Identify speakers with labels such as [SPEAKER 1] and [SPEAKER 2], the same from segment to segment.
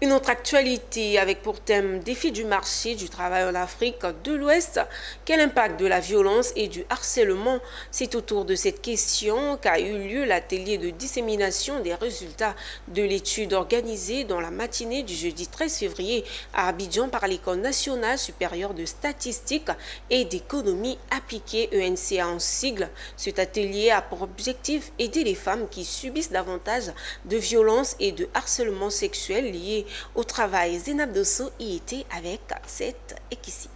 [SPEAKER 1] Une autre actualité avec pour thème défi du marché du travail en Afrique de l'Ouest. Quel impact de la violence et du harcèlement? C'est autour de cette question qu'a eu lieu l'atelier de dissémination des résultats de l'étude organisée dans la matinée du jeudi 13 février à Abidjan par l'École nationale supérieure de statistique et d'économie appliquée ENCA en sigle. Cet atelier a pour objectif aider les femmes qui subissent davantage de violences et de harcèlement sexuel liés au travail. Zénab Dosso y était avec cette équipe.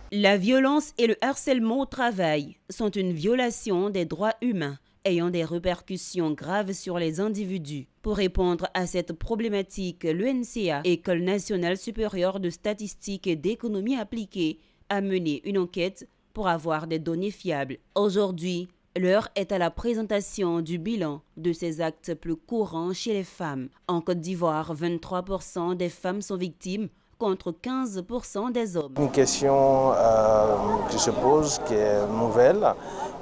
[SPEAKER 2] La violence et le harcèlement au travail sont une violation des droits humains ayant des répercussions graves sur les individus. Pour répondre à cette problématique, l'ENCA, École nationale supérieure de statistique et d'économie appliquée, a mené une enquête pour avoir des données fiables. Aujourd'hui, l'heure est à la présentation du bilan de ces actes plus courants chez les femmes. En Côte d'Ivoire, 23% des femmes sont victimes contre 15% des hommes.
[SPEAKER 3] Une question qui se pose, qui est nouvelle,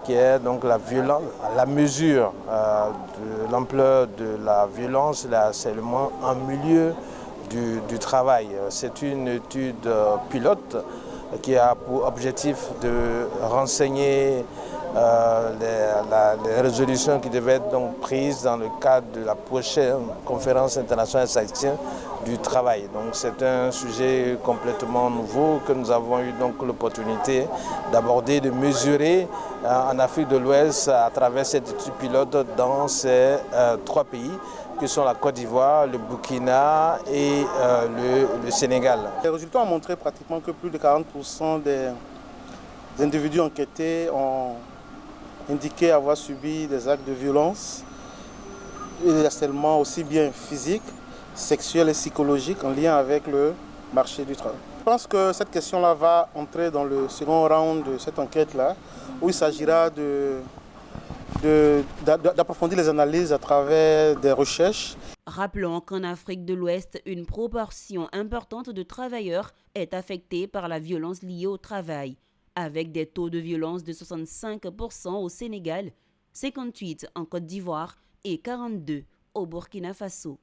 [SPEAKER 3] qui est donc la mesure de l'ampleur de la violence et le harcèlement en milieu du travail. C'est une étude pilote qui a pour objectif de renseigner les résolutions qui devaient être donc prises dans le cadre de la prochaine conférence internationale statistique du travail. Donc c'est un sujet complètement nouveau que nous avons eu donc l'opportunité d'aborder, de mesurer en Afrique de l'Ouest à travers cette étude pilote dans ces 3 pays que sont la Côte d'Ivoire, le Burkina et le Sénégal.
[SPEAKER 4] Les résultats ont montré pratiquement que plus de 40% des individus enquêtés ont indiqué avoir subi des actes de violence et de harcèlement aussi bien physique, sexuel et psychologique en lien avec le marché du travail. Je pense que cette question-là va entrer dans le second round de cette enquête-là, où il s'agira d'approfondir les analyses à travers des recherches.
[SPEAKER 2] Rappelons qu'en Afrique de l'Ouest, une proportion importante de travailleurs est affectée par la violence liée au travail, avec des taux de violence de 65% au Sénégal, 58% en Côte d'Ivoire et 42% au Burkina Faso.